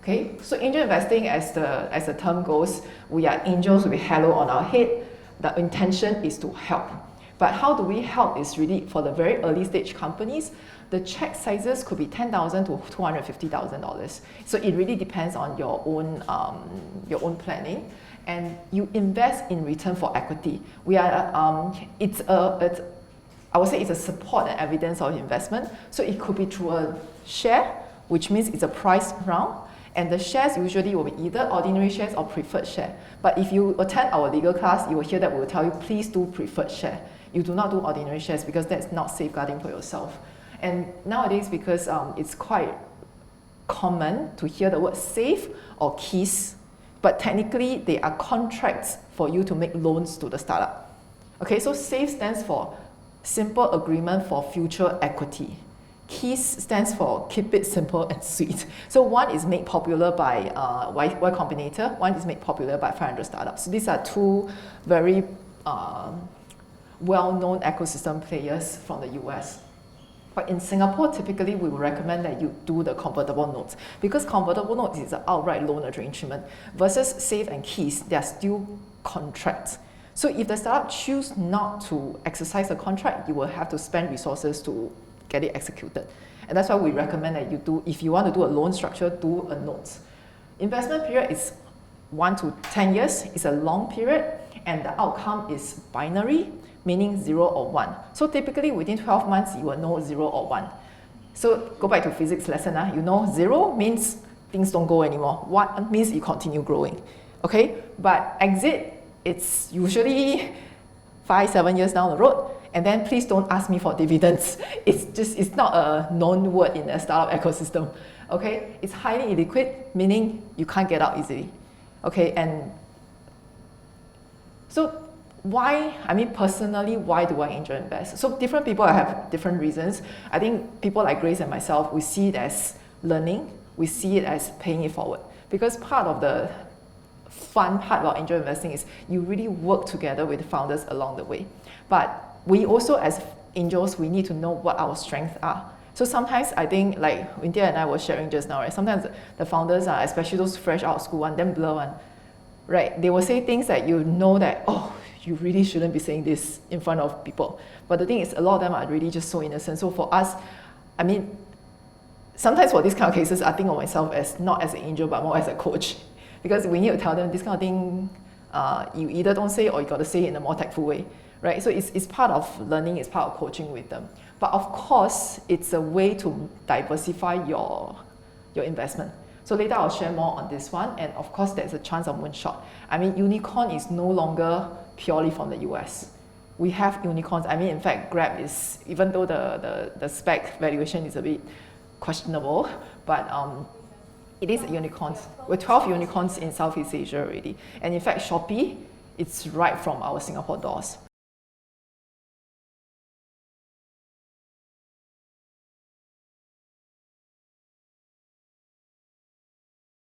Okay, so angel investing, as the term goes, we are angels with a halo on our head. The intention is to help. But how do we help is really for the very early stage companies. The check sizes could be $10,000 to $250,000. So it really depends on your own planning, and you invest in return for equity. We are I would say it's a support and evidence of investment. So it could be through a share, which means it's a price round. And the shares usually will be either ordinary shares or preferred share. But if you attend our legal class, you will hear that we will tell you, please do preferred share. You do not do ordinary shares because that's not safeguarding for yourself. And nowadays, because it's quite common to hear the word SAFE or KEYS, but technically they are contracts for you to make loans to the startup. Okay, so SAFE stands for Simple Agreement for Future Equity. KEYS stands for Keep It Simple and Sweet. So one is made popular by Y Combinator, one is made popular by 500 Startups. So these are two very well-known ecosystem players from the US. But in Singapore, typically we would recommend that you do the convertible notes, because convertible notes is an outright loan arrangement versus SAFE and KEYS, they are still contracts. So if the startup choose not to exercise the contract, you will have to spend resources to get it executed. And that's why we recommend that you do, if you want to do a loan structure, do a note. Investment period is 1 to 10 years. It's a long period, and the outcome is binary, meaning 0 or 1. So typically within 12 months, you will know 0 or 1. So go back to physics lesson, you know 0 means things don't go anymore. 1 means you continue growing. Okay, but exit, it's usually 5-7 years down the road. And then please don't ask me for dividends. It's not a known word in the startup ecosystem. Okay, it's highly illiquid, meaning you can't get out easily. Okay, and so why, I mean personally, why do I angel invest? So different people have different reasons. I think people like Grace and myself, we see it as learning, we see it as paying it forward. Because part of the fun part about angel investing is you really work together with founders along the way. But we also, as angels, we need to know what our strengths are. So sometimes I think, like India and I were sharing just now, right? Sometimes the founders are, especially those fresh out of school one, them blur one, right? They will say things that you know that, oh, you really shouldn't be saying this in front of people. But the thing is, a lot of them are really just so innocent. So for us, I mean, sometimes for these kind of cases, I think of myself as not as an angel, but more as a coach. Because we need to tell them this kind of thing, you either don't say or you got to say it in a more tactful way. Right? So it's part of learning, it's part of coaching with them. But of course, it's a way to diversify your investment. So later I'll share more on this one. And of course, there's a chance of moonshot. I mean, unicorn is no longer purely from the US. We have unicorns. I mean, in fact, Grab is, even though the spec valuation is a bit questionable, but it is a unicorn. We're 12 unicorns in Southeast Asia already. And in fact, Shopee, it's right from our Singapore doors.